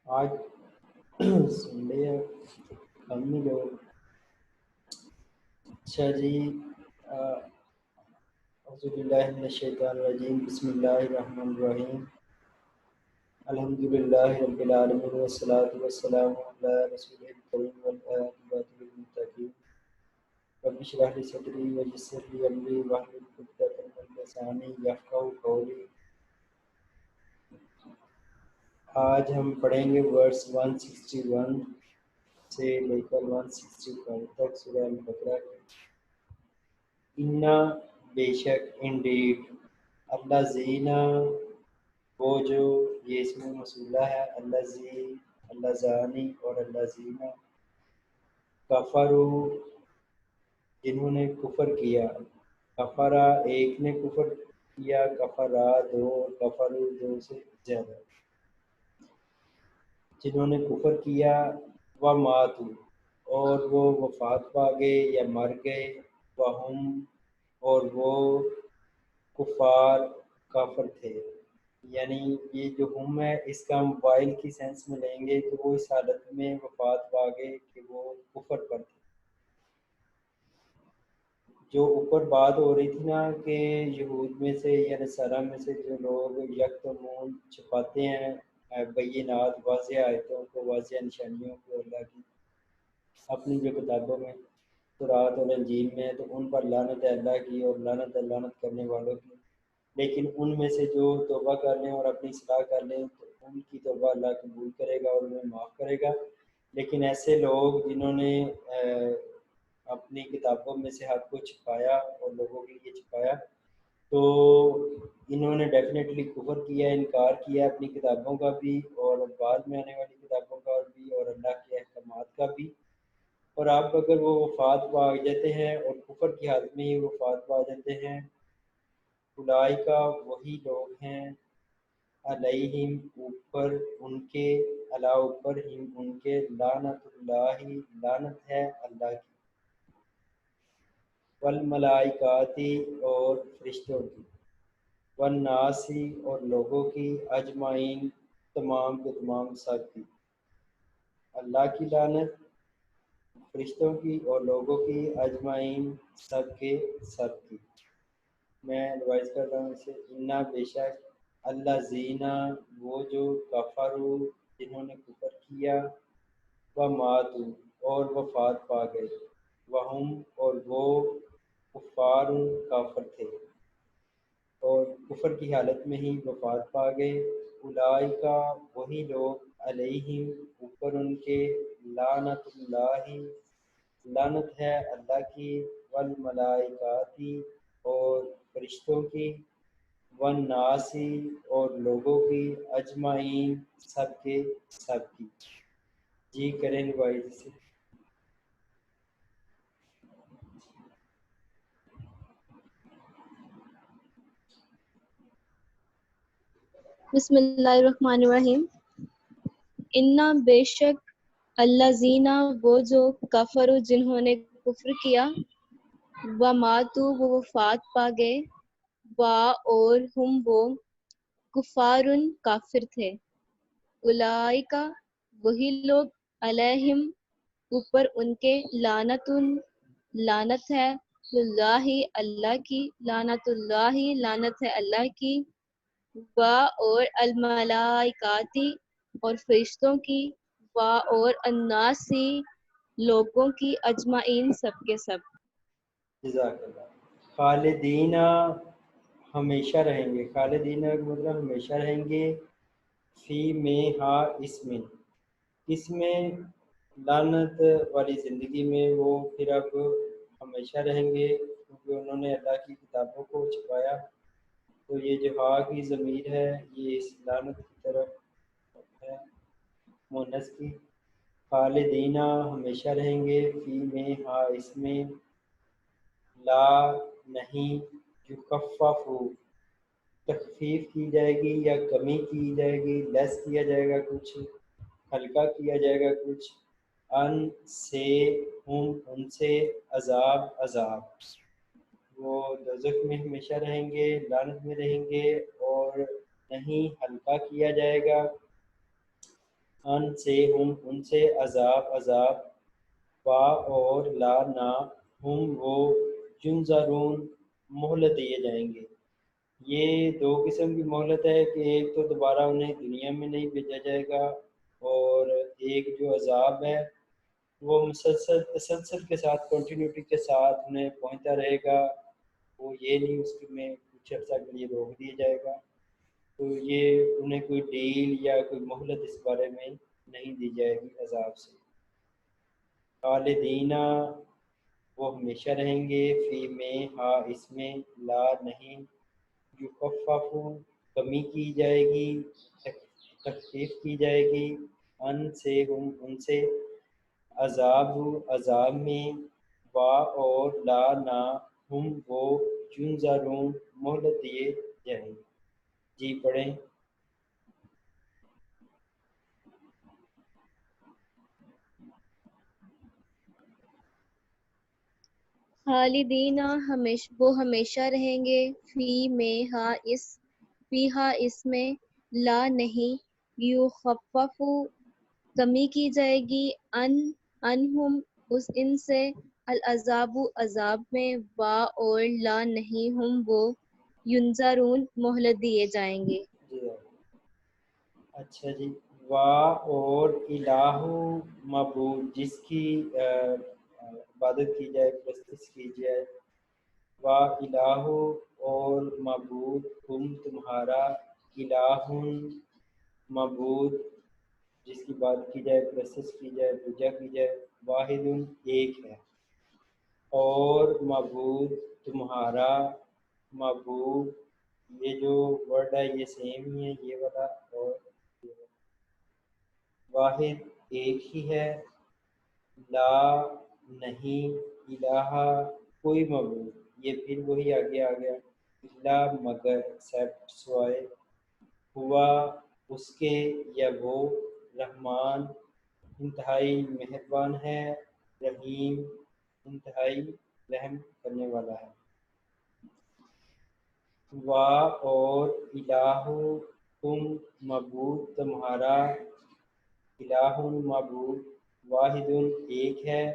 آج سنڈے ہے، کم ہی لوگ. اچھا جی، اعوذ باللہ من الشیطان الرجیم، بسم اللہ الرحمن الرحیم. الحمدللہ رب العالمین والصلاۃ والسلام علی رسول الکریم والعاقبۃ للمتقین. رب اشرح لی صدری ویسر لی امری واحلل عقدۃ من لسانی یفقہوا قولی. آج ہم پڑھیں گے ورس 161 سے لے کر 165 تک سورہ البقرہ کے. انا بے شک، انڈیڈ، اللہ زینا وہ جو، یہ اسم موصولہ ہے، اللہ زی، اللہ زانی اور اللہ زینا، کفرو جنہوں نے کفر کیا، کفرا ایک نے کفر کیا، کفرا دو، اور کفرو دو سے زیادہ، جنہوں نے کفر کیا، وماتو اور وہ وفات پا گئے یا مر گئے، وہم اور وہ کفار کافر تھے. یعنی یہ جو ہم ہے اس کا ہم وائل کی سینس میں لیں گے کہ وہ اس حالت میں وفات پا گئے کہ وہ کفر پر تھے. جو اوپر بات ہو رہی تھی نا کہ یہود میں سے یا نصارہ میں سے جو لوگ یکتمون چھپاتے ہیں بینات، واضح آیتوں کو، واضح نشانیوں کو اللہ کی اپنی جو کتابوں میں تورات اور انجیل میں ہے، تو ان پر لعنت ہے اللہ کی اور لعنت کرنے والوں کی. لیکن ان میں سے جو توبہ کر لیں اور اپنی اصلاح کر لیں تو ان کی توبہ اللہ قبول کرے گا اور انہیں معاف کرے گا. لیکن ایسے لوگ جنہوں نے اپنی کتابوں میں سے حق کو چھپایا اور لوگوں کے لیے چھپایا، تو انہوں نے ڈیفینیٹلی کفر کیا، انکار کیا اپنی کتابوں کا بھی اور بعد میں آنے والی کتابوں کا بھی اور اللہ کے احکامات کا بھی. اور اب اگر وہ وفات پا جاتے ہیں اور کفر کی حالت میں ہی وفات پا جاتے ہیں، اولئکا وہی لوگ ہیں، علیہم اوپر ان کے، علا اوپر ہم ان کے، لعنت اللہ لعنت ہے اللہ کی، والملائکاتی اور فرشتوں کی، والناسی اور لوگوں کی، اجمعین تمام کے تمام سب کی. اللہ کی لعنت، فرشتوں کی اور لوگوں کی، اجمعین سب کے سب کی. میں ریوائز کرتا ہوں اسے. انا بے شک، اللہ زینا وہ جو، کفرو جنہوں نے کفر کیا، وماتو اور وفات پا گئے، وہم اور وہ کفار کافر تھے اور کفر کی حالت میں ہی وفات پا گئے. اولئکا وہی لوگ، علیہم اوپر ان کے، لعنت اللہ لعنت ہے اللہ کی، والملائکاتی اور فرشتوں کی، والناسی اور لوگوں کی، اجمعین سب کے سب کی. جی کریں ریوائز سے. بسم اللہ الرحمن الرحیم. انا بے شک، اللہ زینا وہ جو، کفروا جنہوں نے کفر کیا، وماتو وہ وفات پا گئے، وا اور ہم وہ کفارن کافر تھے. اولئکا وہی لوگ، علیہم اوپر ان کے، لعنت ہے اللہ اللہ کی، لعنت اللہ لعنت ہے اللہ کی، وا اور الملائکاتی اور فرشتوں کی، وا اور الناسی لوگوں کی، اجمعین سب کے سب. جزاک اللہ. خالدین ہمیشہ رہیں گے، خالدین کا مطلب ہمیشہ رہیں گے، فی میں ہا اس میں لعنت والی زندگی میں وہ پھر اب ہمیشہ رہیں گے کیونکہ انہوں نے اللہ کی کتابوں کو چھپایا. تو یہ جو ہا کی ضمیر ہے یہ اس لعنت کی طرف ہے، مونس کی. خالدین ہمیشہ رہیں گے، فی میں ہا اس میں، لا نہیں، یکفف تخفیف کی جائے گی یا کمی کی جائے گی، لیس کیا جائے گا کچھ، ہلکا کیا جائے گا کچھ، ان سے ہم ان سے، عذاب وہ دوزخ میں ہمیشہ رہیں گے، لعنت میں رہیں گے، اور نہیں ہلکا کیا جائے گا ان سے ہم ان سے عذاب وا اور لا نہ ہم وہ ینظرون مہلت دیے جائیں گے۔ یہ دو قسم کی مہلت ہے کہ ایک تو دوبارہ انہیں دنیا میں نہیں بھیجا جائے گا، اور ایک جو عذاب ہے وہ مسلسل تسلسل کے ساتھ کنٹینیوٹی کے ساتھ انہیں پہنچتا رہے گا، وہ یہ نہیں اس میں کچھ عرصہ کے لیے روک دیا جائے گا۔ تو یہ انہیں کوئی ڈیل یا کوئی مہلت اس بارے میں نہیں دی جائے گی عذاب سے۔ خالدینہ وہ ہمیشہ رہیں گے، فی میں ہاں اس میں، لا نہیں، یخفف کمی کی جائے گی، تخفیف کی جائے گی، ان سے ہم ان سے، عذاب میں، وا اور لا نہ ہم وہ ینظرون مہلت دیے جائیں گے۔ جی پڑھیں۔ خالدین وہ ہمیشہ رہیں گے، فی میں ہاں اس میں، لا نہیں، یخفف کمی کی جائے گی، انہم ان سے، العذاب عذاب میں، وا اور لا نہیں ہم وہ ینظرون مہلت دیے جائیں گے۔ جی اچھا جی، وا اور الہ معبود جس کی عبادت کی جائے، پرستش کی جائے، وا الہ اور معبود، تم تمہارا، الہ معبود جس کی بات کی جائے، پرستش کی جائے، پوجا کی جائے، واحد ایک ہے، اور معبود تمہارا، معبود یہ جو ورڈ ہے یہ سیم ہی ہے، یہ والا اور یہ والا۔ واحد ایک ہی ہے، لا نہیں، الہ کوئی معبود، یہ پھر وہی آگے آ گیا، الا مگر ایکسیپٹ سوائے، ہوا اس کے، یا وہ، رحمان انتہائی مہربان ہے، رحیم انتہائی رحم کرنے والا ہے۔ وا اور الہ تم معبود تمہارا، الہ معبود، واحد ایک ہے،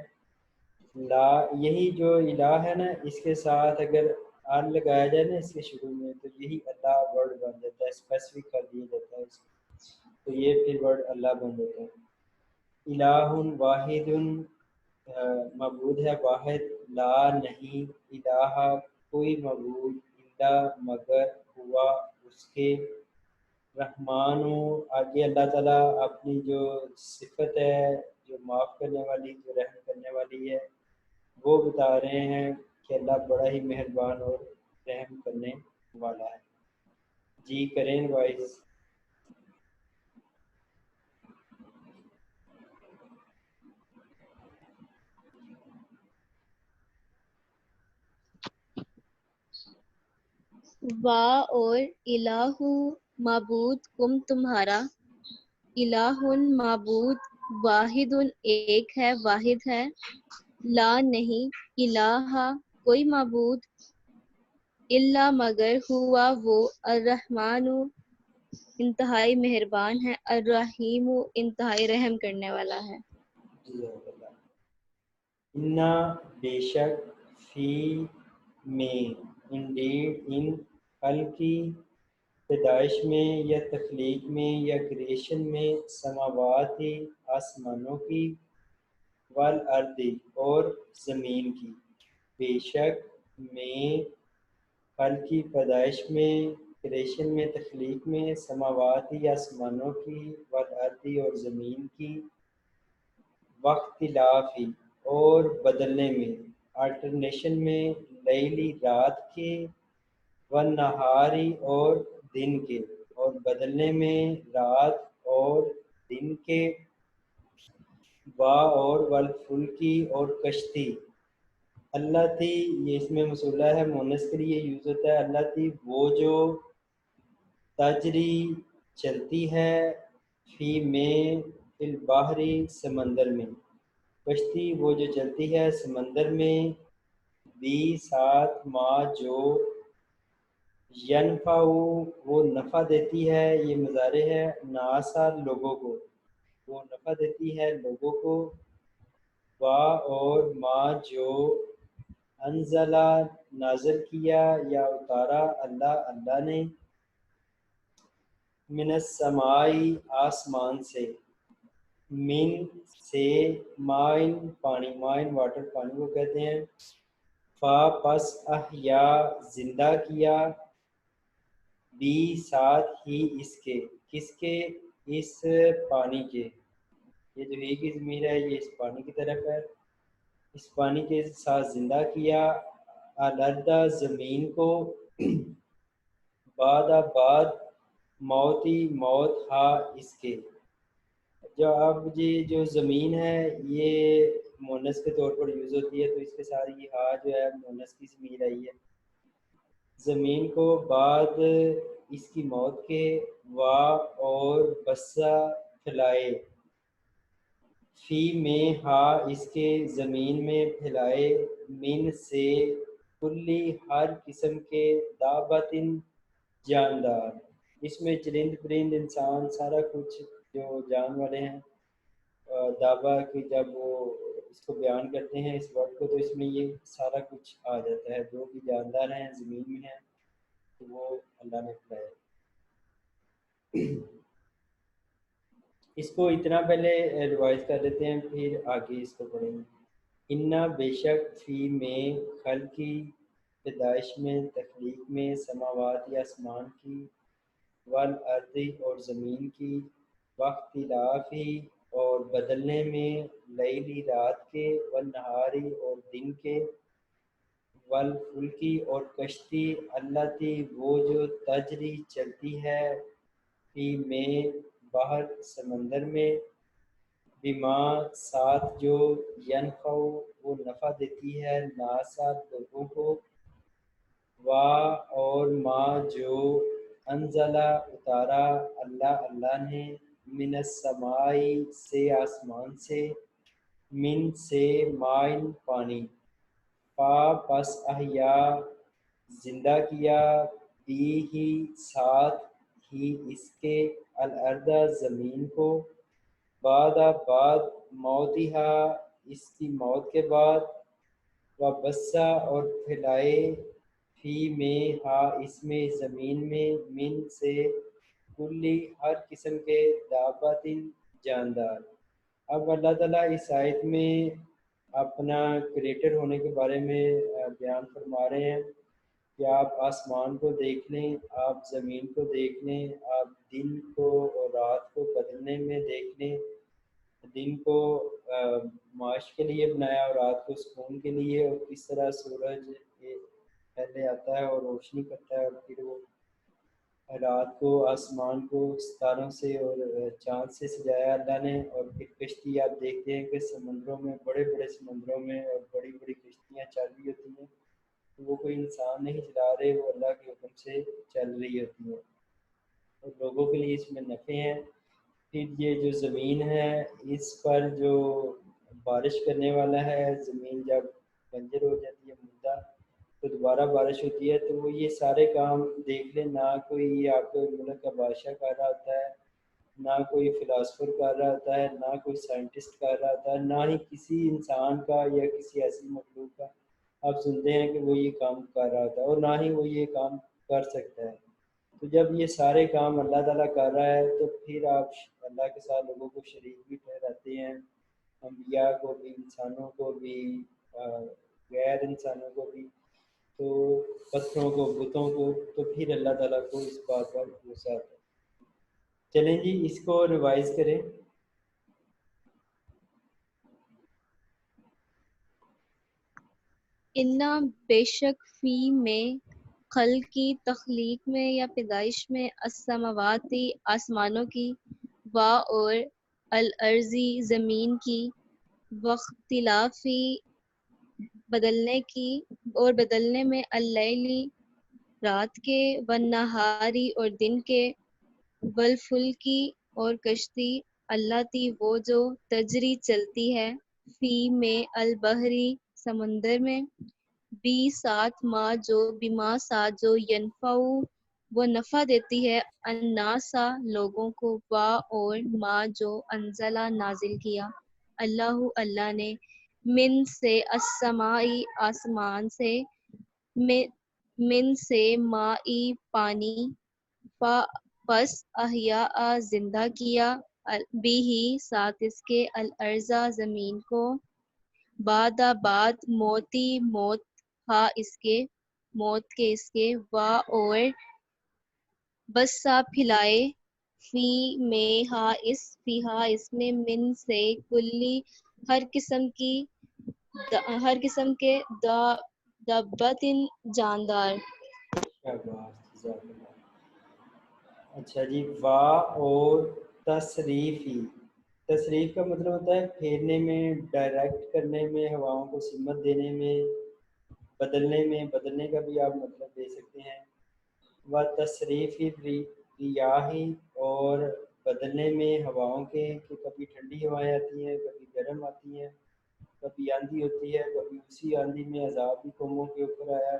لا یہی جو الہ ہے نا اس کے ساتھ اگر ان لگایا جائے نا اس کے شروع میں تو یہی اللہ ورڈ بن جاتا ہے، اسپیسیفک کر دیا جاتا ہے اس کو، تو یہ پھر ورڈ اللہ بن جاتا ہے۔ الہ واحد معبود ہے واحد، لا نہیں، الہ کوئی معبود، الا مگر، ہوا اس کے، رحمان آگے اللہ تعالیٰ اپنی جو صفت ہے جو معاف کرنے والی، جو رحم کرنے والی ہے، وہ بتا رہے ہیں کہ اللہ بڑا ہی مہربان اور رحم کرنے والا ہے۔ جی کریں وائز۔ وا اور الہ معبود کم تمہارا، الہ معبود، واحد ایک ہے واحد ہے، لا نہیں، الہ کوئی معبود، الا مگر، ہوا وہ، الرحمن انتہائی مہربان ہے، الرحیم انتہائی رحم کرنے والا ہے۔ انا بے شک، فی میں، انڈیڈ ان، خلقی پیدائش میں یا تخلیق میں یا کریشن میں، سماواتی آسمانوں کی، والارض اور زمین کی، بے شک میں، خلقی پیدائش میں، کریشن میں تخلیق میں، سماواتی آسمانوں کی، والارض اور زمین کی، واختلافی اور بدلنے میں، آلٹرنیشن میں، لیلی رات کے، والنہاری اور دن کے، اور بدلنے میں رات اور دن کے، وا اور والفلکی اور کشتی، اللہ تھی یہ اس میں مسئلہ ہے، مونس کے لیے یوز ہوتا ہے، اللہ تھی وہ جو تجری چلتی ہے، فی میں، فی البحری سمندر میں، کشتی وہ جو چلتی ہے سمندر میں، بی ساتھ، ما جو، ینفع وہ نفع دیتی ہے، یہ مضارع ہے، ناسا لوگوں کو، وہ نفع دیتی ہے لوگوں کو، وا اور ما جو انزلہ نازل کیا یا اتارا اللہ نے، من السمائی آسمان سے، من سے، مائن پانی، مائن واٹر پانی کو کہتے ہیں، فا پس احیا زندہ کیا، بی ساتھ ہی اس کے، کس کے، اس پانی کے، یہ جو ہی کی ضمیر ہے یہ اس پانی کی طرف ہے، اس پانی کے ساتھ زندہ کیا، الارض زمین کو، بعد موتی موت ہا اس کے، جو اب جو زمین ہے یہ مونس کے طور پر یوز ہوتی ہے تو اس کے ساتھ یہ ہا جو ہے مونس کی ضمیر آئی ہے، زمین کو بعد اس کی موت کے، وا اور بسا پھیلائے، فی میں ہا اس کے زمین میں پھیلائے، من سے کلی ہر قسم کے، دابتن جاندار، اس میں چرند پرند انسان سارا کچھ جو جان والے ہیں، دابا کی جب وہ اس کو بیان کرتے ہیں اس ورڈ کو تو اس میں یہ سارا کچھ آ جاتا ہے، جو بھی جاندار ہیں زمین میں ہیں تو وہ اللہ نے پھیلائے۔ اس کو اتنا پہلے ریوائز کر لیتے ہیں پھر آگے اس کو پڑھیں گے۔ انا بے شک فی میں خلقی پیدائش میں، تخلیق میں، سماوات یا آسمان کی، والارض اور زمین کی، واختلافی اور بدلنے میں، لیلی رات کے، والنہاری اور دن کے، والفلکی اور کشتی، التی وہ جو تجری چلتی ہے، فی میں باہر سمندر میں، بما ساتھ جو، ینفع وہ نفع دیتی ہے، ناسا لوگوں کو، وا اور ما جو انزلہ اتارا اللہ نے، من السمائی سے آسمان سے، من سے مائن پانی، فا پس احیا زندہ کیا، بی ہی ساتھ ہی اس کے، الارض زمین کو، بعد موتہا اس کی موت کے بعد، وبسا اور پھیلائے، فی میں ہا اس میں زمین میں، من سے کلی ہر قسم کے، دابتن جاندار۔ اب اللہ تعالیٰ اس آیت میں اپنا کریٹر ہونے کے بارے میں بیان فرما رہے ہیں کہ آپ آسمان کو دیکھ لیں، آپ زمین کو دیکھ لیں، آپ دن کو اور رات کو بدلنے میں دیکھ لیں، دن کو معاش کے لیے بنایا اور رات کو سکون کے لیے، اور کس طرح سورج پہلے آتا ہے اور روشنی کرتا ہے اور پھر وہ رات کو آسمان کو ستاروں سے اور چاند سے سجایا اللہ نے، اور پھر کشتی آپ دیکھتے ہیں کہ سمندروں میں، بڑے بڑے سمندروں میں اور بڑی بڑی کشتیاں چل رہی ہوتی ہیں، تو وہ کوئی انسان نہیں چلا رہے، وہ اللہ کے حکم سے چل رہی ہوتی ہیں، اور لوگوں کے لیے اس میں نفع ہیں۔ پھر یہ جو زمین ہے اس پر جو بارش کرنے والا ہے، زمین جب بنجر ہو جاتی ہے مردہ تو دوبارہ بارش ہوتی ہے، تو وہ یہ سارے کام دیکھ لیں، نہ کوئی یہ آپ کے ملک کا بادشاہ کر رہا ہوتا ہے، نہ کوئی فلاسفر کر رہا ہوتا ہے، نہ کوئی سائنٹسٹ کر رہا ہوتا ہے، نہ ہی کسی انسان کا یا کسی ایسی مخلوق کا آپ سنتے ہیں کہ وہ یہ کام کر رہا ہوتا ہے، اور نہ ہی وہ یہ کام کر سکتا ہے۔ تو جب یہ سارے کام اللہ تعالیٰ کر رہا ہے تو پھر آپ اللہ کے ساتھ لوگوں کو شریک بھی ٹھہراتے ہیں، انبیاء کو بھی، انسانوں کو بھی، غیر انسانوں کو بھی، تو پتھروں کو، بتوں کو، تو پھر اللہ تعالیٰ کو اس بات پر غصہ آتا ہے۔ چلیں جی اس کو ریوائز کریں۔ انا بے شک فی میں، خلق کی تخلیق میں یا پیدائش میں، السماواتی آسمانوں کی، وا اور الارضی زمین کی، واختلافی بدلنے کی اور بدلنے میں، اللیلی رات کے، والنہاری اور دن کے، والفلکی اور کشتی، اللاتی وہ جو، تجری چلتی ہے، فی میں البحری سمندر میں، بی ساتھ ما جو، بما ساتھ جو، ینفع وہ نفع دیتی ہے الناسا لوگوں کو، وا اور ما جو انزلہ نازل کیا اللہ نے، من سے السمائی آسمان سے، من سے مائی پانی، پس احیاء زندہ کیا، بھی ہی ساتھ اس کے الارض زمین کو، بعد موتی موت، ہا اس کے موت کے اس کے، وا اور بسا پھیلائے، فی میں ہا اس میں، من سے کلی ہر قسم کے دابتن جاندار۔ کیا بات، جزاک اللہ۔ اچھا جی، وا اور تصریف کا مطلب ہوتا ہے پھیرنے میں، ڈائریکٹ کرنے میں، ہواؤں کو سمت دینے میں، بدلنے کا بھی آپ مطلب دے سکتے ہیں۔ و تصریفی ریاحی، اور بدلنے میں ہواؤں کے، کہ کبھی ٹھنڈی ہوائیں آتی ہیں، کبھی گرم آتی ہیں، کبھی آندھی ہوتی ہے، کبھی اسی آندھی میں عذاب بھی قوموں کے اوپر آیا،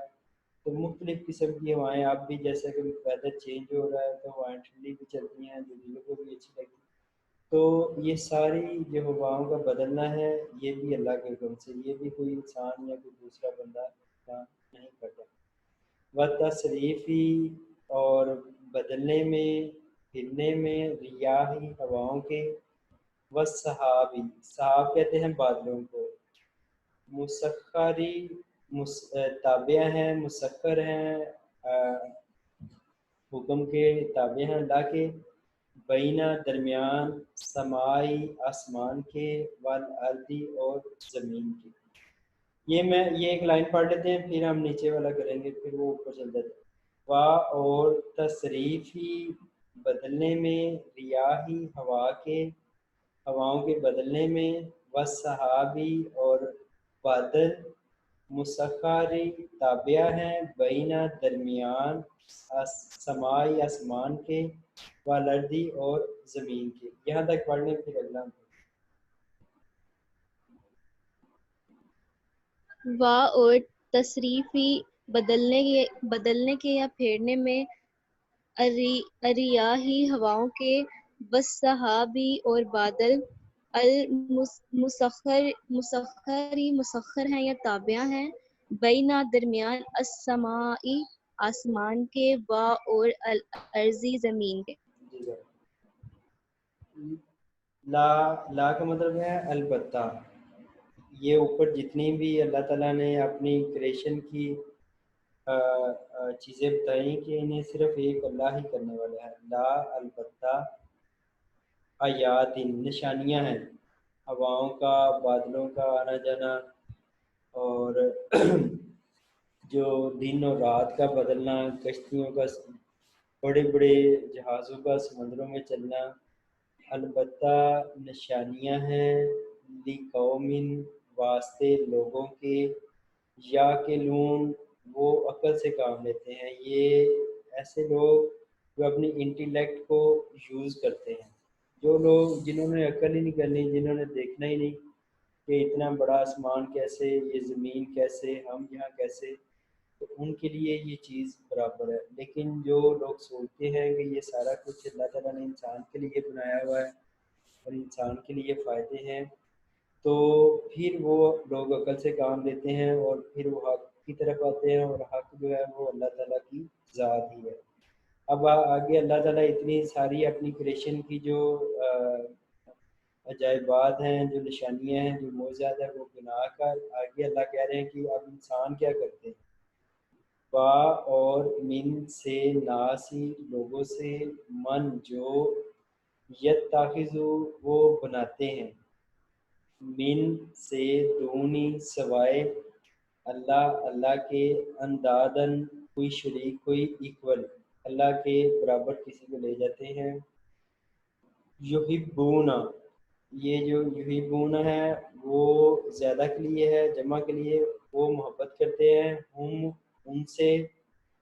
تو مختلف قسم کی ہوائیں، اب بھی جیسا کہ ویدر چینج ہو رہا ہے تو ہوائیں ٹھنڈی بھی چلتی ہیں جو دلوں کو بھی اچھی لگتی ہیں۔ تو یہ ساری جو ہواؤں کا بدلنا ہے یہ بھی اللہ کے حکم سے، یہ بھی کوئی انسان یا کوئی دوسرا بندہ کام نہیں کرتا۔ و تصریفی، اور بدلنے میں، پھرنے میں، ریاحی ہواؤں کے، و صحابی، صحاب کہتے ہیں بادلوں کو، مسخری تابع ہیں، مسخر ہیں، حکم کے تابع ہیں اللہ کے، بینہ درمیان، سمائی آسمان کے، والارضی اور زمین کے۔ یہ ایک لائن پڑھ لیتے ہیں پھر ہم نیچے والا کریں گے، پھر وہ اوپر چل جاتے ہیں۔ وا اور تصریفی، بدلنے میں، ریاحی ہواؤں کے بدلنے میں، والصحابی اور بادل، مسخری تابع ہیں، بینہ درمیان، سمائی آسمان کے، والارضی اور زمین کے۔ یہاں تک پڑھ لیں پھر اگلا۔ وا اور تصریفی، بدلنے کے یا پھیرنے میں، اریاحی ہواؤں کے، والسحابی اور بادل، مسخر ہیں یا تابع ہیں، بینہ درمیان، السمائی آسمان کے، وا اور الارضی زمین کے۔ لا کا مطلب ہے البتہ۔ یہ اوپر جتنی بھی اللہ تعالیٰ نے اپنی کریشن کی چیزیں بتائیں کہ انہیں صرف ایک اللہ ہی کرنے والا ہے۔ لا البتہ، آیات نشانیاں ہیں، ہواؤں کا، بادلوں کا آنا جانا، اور جو دن اور رات کا بدلنا، کشتیوں کا، بڑے بڑے جہازوں کا سمندروں میں چلنا، البتہ نشانیاں ہیں، لقومن واسطے لوگوں کے، یا کہ لون وہ عقل سے کام لیتے ہیں، یہ ایسے لوگ جو اپنی انٹیلیکٹ کو یوز کرتے ہیں، جو لوگ جنہوں نے عقل ہی نہیں کرنی، جنہوں نے دیکھنا ہی نہیں کہ اتنا بڑا آسمان کیسے، یہ زمین کیسے، ہم یہاں کیسے، تو ان کے لیے یہ چیز برابر ہے۔ لیکن جو لوگ سوچتے ہیں کہ یہ سارا کچھ اللہ تعالیٰ نے انسان کے لیے بنایا ہوا ہے اور انسان کے لیے فائدے ہیں، تو پھر وہ لوگ عقل سے کام لیتے ہیں اور پھر وہ حق کی طرف آتے ہیں، اور حق جو ہے وہ اللہ تعالیٰ کی ذات ہی ہے۔ اب آگے اللہ تعالیٰ اتنی ساری اپنی کریشن کی جو عجائبات ہیں، جو نشانیاں ہیں، جو معجزات ہیں، وہ بنا کر آگے اللہ کہہ رہے ہیں کہ اب انسان کیا کرتے ہیں۔ با اور من سے، ناسی لوگوں سے، من جو، یتخذو وہ بناتے ہیں، من سے دونی سوائے، اللہ کے، اندادن کوئی شریک، کوئی ایکول، اللہ کے برابر کسی کو لے جاتے ہیں۔ یحبون، یہ جو یحبون ہے وہ زیادہ کے لیے ہے، جمع کے لیے، وہ محبت کرتے ہیں، ہم ان سے،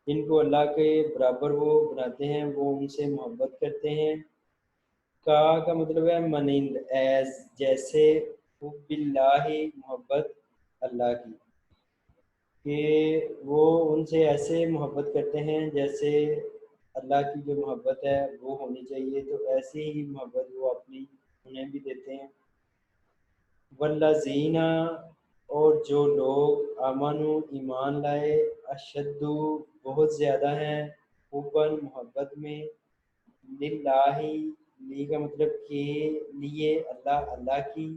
جن کو اللہ کے برابر وہ بناتے ہیں وہ ان سے محبت کرتے ہیں۔ کا مطلب ہے مانند، ایز جیسے، حب اللہ محبت اللہ کی، کہ وہ ان سے ایسے محبت کرتے ہیں جیسے اللہ کی جو محبت ہے وہ ہونی چاہیے، تو ایسی ہی محبت وہ اپنی انہیں بھی دیتے ہیں۔ والذین، اور جو لوگ آمنو ایمان لائے، اشدو بہت زیادہ ہیں، حباً محبت میں، للہ لی کا مطلب کے لیے، اللہ کی۔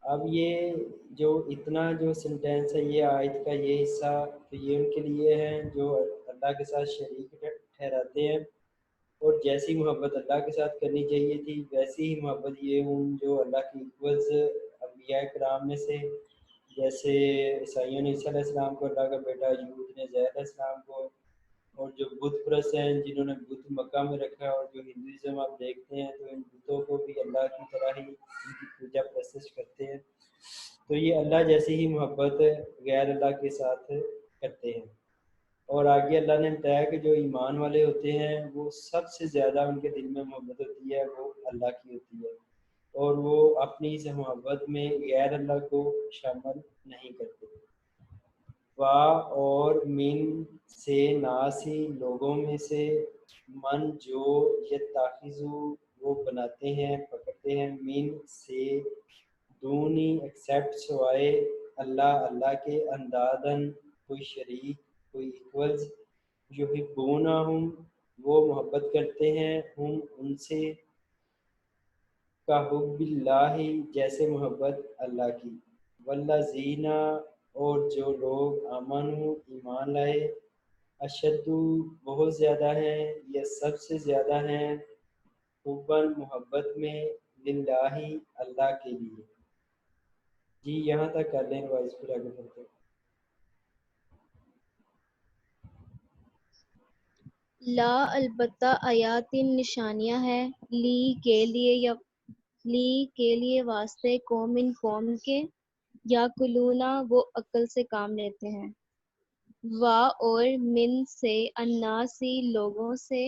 اب یہ جو اتنا جو سنٹینس ہے یہ آیت کا یہ حصہ، تو یہ ان کے لیے ہیں جو اللہ کے ساتھ شریک ٹھہراتے ہیں، اور جیسی محبت اللہ کے ساتھ کرنی چاہیے تھی ویسی ہی محبت یہ ان جو اللہ کی ایکولز انبیاء کرام میں سے، جیسے عیسائیوں نے عیسیٰ علیہ السلام کو اللہ کا بیٹا، یہود نے زید علیہ السلام کو، اور جو بت پرست ہیں جنہوں نے بت مکہ میں رکھا، اور جو ہندوازم آپ دیکھتے ہیں تو ان بتوں کو بھی اللہ کی طرح ہی ان کی پوجا پرستش کرتے ہیں، تو یہ اللہ جیسی ہی محبت غیر اللہ کے ساتھ کرتے ہیں۔ اور آگے اللہ نے بتایا کہ جو ایمان والے ہوتے ہیں وہ سب سے زیادہ ان کے دل میں محبت ہوتی ہے وہ اللہ کی ہوتی ہے، اور وہ اپنی اس محبت میں غیر اللہ کو شامل نہیں کرتے۔ اور من سے، ناسی لوگوں میں سے، من جو یتخذو وہ بناتے ہیں پکڑتے ہیں، من سے دونی ایکسیپٹ سوائے اللہ کے، اندادن کوئی شریک، کوئی ایکولز، یحبونہم وہ محبت کرتے ہیں، ہم ان سے، کا حب اللہ جیسے محبت اللہ کی، والذین اور جو لوگ آمنوا ایمان لائے، اشدو بہت زیادہ ہیں یا سب سے زیادہ ہیں، حباً محبت میں، للہ اللہ کے لیے۔ جی یہاں تک کر لیں وائس پھر آگے بڑھتے ہیں۔ لا البتہ آیات نشانیاں ہیں، لی کے لیے واسطے، قوم کے، یا کلونا وہ عقل سے کام لیتے ہیں، اور من سے، اناسی لوگوں سے،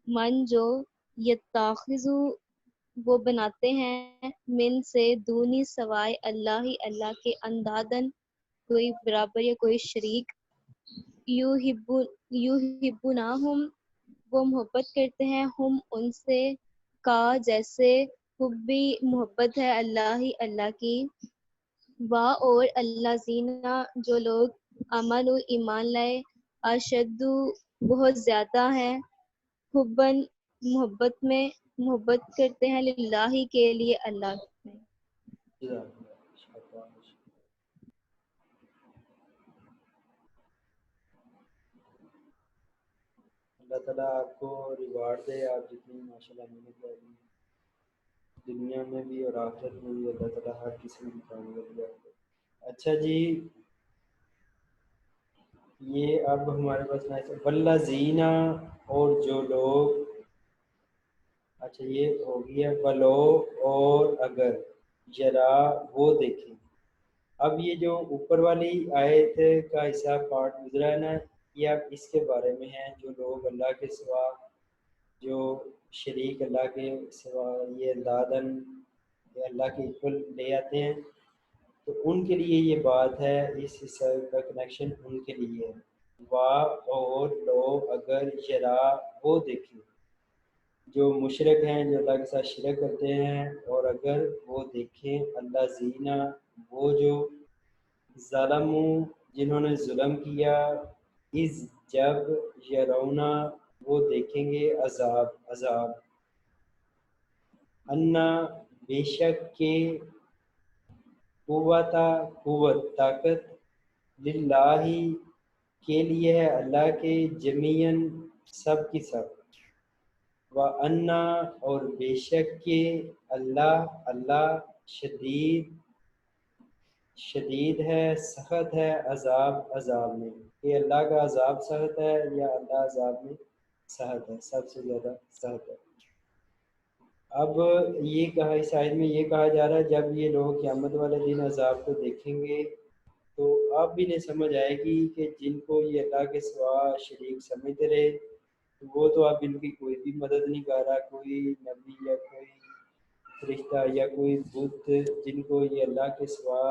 من جو یتخذو وہ بناتے ہیں، من سے دونی سوائے اللہ کے، اندادن کوئی برابر یا کوئی شریک، یحبونہم وہ محبت کرتے ہیں، ہم ان سے، کا جیسے، حبی محبت ہے اللہ کی، اور اللہ زینا جو لوگ امن و ایمان لائے، اشدو بہت زیادہ ہیں، حبن محبت میں، محبت کرتے ہیں، للہ کے لیے اللہ میں۔ اللہ تعالیٰ آپ کو ریوارڈ دے، آپ جتنی ماشاءاللہ محنت کری دنیا میں بھی اور آخرت میں بھی، اللہ تعالیٰ ہر قسم کی کامیابی آپ کو۔ اچھا جی، یہ اب ہمارے پاس والذین اور جو لوگ، اچھا یہ ہو گیا، ولو اور اگر، ذرا وہ دیکھیں۔ اب یہ جو اوپر والی آیت کا حصہ پارٹ گزرا ہے نا، یہ اب اس کے بارے میں ہے جو لوگ اللہ کے سوا، جو شریک اللہ کے سوا یہ اندادن اللہ کے ایکول لے آتے ہیں، تو ان کے لیے یہ بات ہے، اس حصہ کا کنیکشن ان کے لیے ہے۔ اور لو اگر، ذرا وہ دیکھیں، جو مشرک ہیں جو اللہ کے ساتھ شرک کرتے ہیں، اور اگر وہ دیکھیں، اللہ زینا وہ جو، ظالموں جنہوں نے ظلم کیا، از جب، یرونا وہ دیکھیں گے، عذاب، انا بے شک کے، قوت طاقت، للہ کے لیے ہے اللہ کے، جمیعاً سب کی سب، وَأَنَّا اور بے شک کہ اللہ شدید ہے، سخت ہے، عذاب میں، کہ اللہ کا عذاب سخت ہے یا اللہ عذاب میں سخت ہے، سب سے زیادہ سخت ہے۔ اب یہ کہا اس آیت میں یہ کہا جا رہا ہے جب یہ لوگ قیامت والے دن عذاب کو دیکھیں گے تو اب بھی نہیں سمجھ آئے گی کہ جن کو یہ اللہ کے سوا شریک سمجھتے رہے وہ تو اب ان کی کوئی بھی مدد نہیں کر رہا، کوئی نبی یا کوئی فرشتہ یا کوئی بت جن کو یہ اللہ کے سوا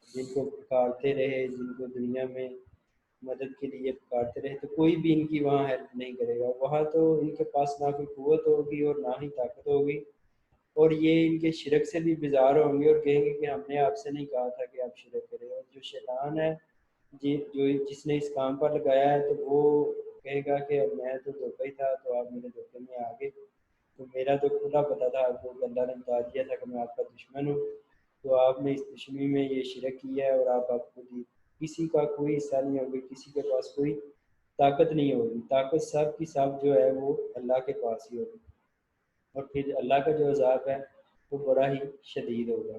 جن کو پکارتے رہے، جن کو دنیا میں مدد کے لیے پکارتے رہے تو کوئی بھی ان کی وہاں ہیلپ نہیں کرے گا. وہاں تو ان کے پاس نہ کوئی قوت ہوگی اور نہ ہی طاقت ہوگی, اور یہ ان کے شرک سے بھی بیزار ہوں گے اور کہیں گے کہ ہم نے آپ سے نہیں کہا تھا کہ آپ شرک کریں. اور جو شیطان ہے جو جس نے اس کام پر لگایا ہے تو وہ کہے گا کہ میں تو دھوکہ ہی تھا, تو آپ میرے دھوکے میں آ گئے, تو میرا تو کھلا پتا تھا آپ کو, اللہ نے بتا دیا تھا کہ میں آپ کا دشمن ہوں, تو آپ نے اس دشمنی میں یہ شرک کیا ہے, اور آپ کو کسی کا کوئی حصہ نہیں ہوگی, کسی کے پاس کوئی طاقت نہیں ہوگی, طاقت سب کی سب جو ہے وہ اللہ کے پاس ہی ہوگی. اور پھر اللہ کا جو عذاب ہے وہ بڑا ہی شدید ہوگا.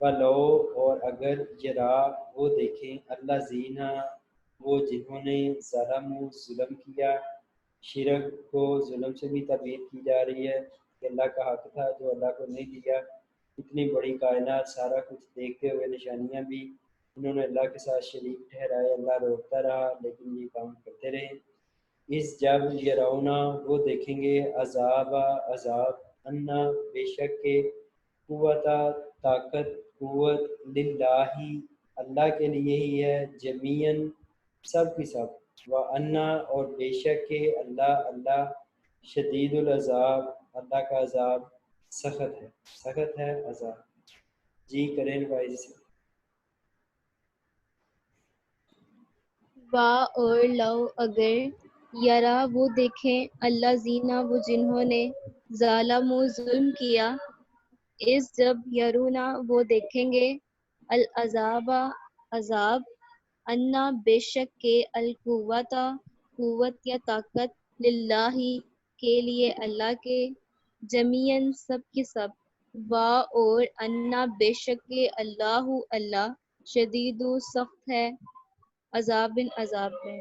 لو اور اگر یرا وہ دیکھیں, اللہ زینہ وہ جنہوں نے ظلم کیا, شرک کو ظلم سے بھی تعبیر کی جا رہی ہے کہ اللہ کا حق تھا جو اللہ کو نہیں دیا. اتنی بڑی کائنات سارا کچھ دیکھتے ہوئے نشانیاں بھی انہوں نے اللہ کے ساتھ شریک ٹھہرائے, اللہ روکتا رہا لیکن یہ کام کرتے رہے. اس جب یرونا وہ دیکھیں گے عذاب انا بے شک کے قوت طاقت قوت للہ اللہ کے لیے ہی ہے, جمیعاً سب کی سب, وانا اور بے شک کہ اللہ شدید العذاب اللہ کا عذاب سخت ہے عذاب. جی کریں بھائی سے. وا اور لو اگر یرا وہ دیکھیں اللہ زینا وہ جنہوں نے ظالم و ظلم کیا, اس جب یرونا وہ دیکھیں گے العذاب عذاب, انا بے شک کے القوت قوت یا طاقت للہ کے لیے اللہ کے, جمیعاً سب کے سب, وا اور انا بے شک کے اللہ شدید و سخت ہے, عذاب ہے.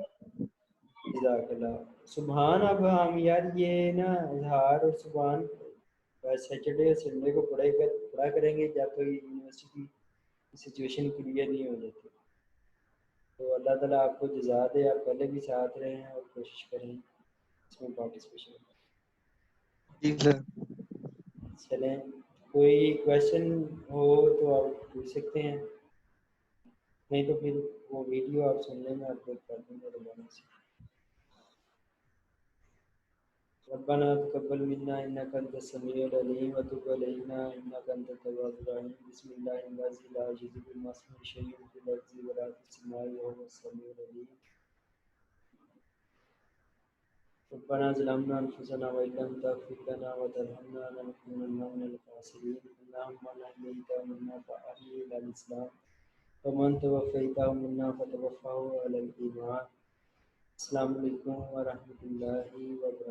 جزاک اللہ. سبحان. اب ہم یار یہ نا اظہار اور سبحان سیٹرڈے اور سنڈے کو پڑھا کریں گے جب تک یونیورسٹی کی سچویشن کلیئر نہیں ہو جاتی. تو اللہ تعالیٰ آپ کو جزا دے, آپ پہلے بھی ساتھ رہے ہیں اور کوشش کریں اس میں پارٹیسپیشن. جی سر. چلیں, کوئی کویشچن ہو تو آپ پوچھ سکتے ہیں, نہیں تو پھر وہ ویڈیو آپ سن لیں گے, اپلوڈ کر دیں گے دوبارہ سے. ربنا تقبل منا انك انت السميع العليم وتب علينا انك انت التواب الرحيم. بسم الله الذي لا يضر مع اسمه شيء في الارض ولا في السماء وهو السميع العليم. ربنا ظلمنا انفسنا وان لم تغفر لنا وترحمنا لنكونن من الخاسرين. اللهم من احييت منا فاحيه على الاسلام ومن توفيته منا فتوفه على الايمان. السلام علیکم ورحمۃ اللہ وبرکاتہ.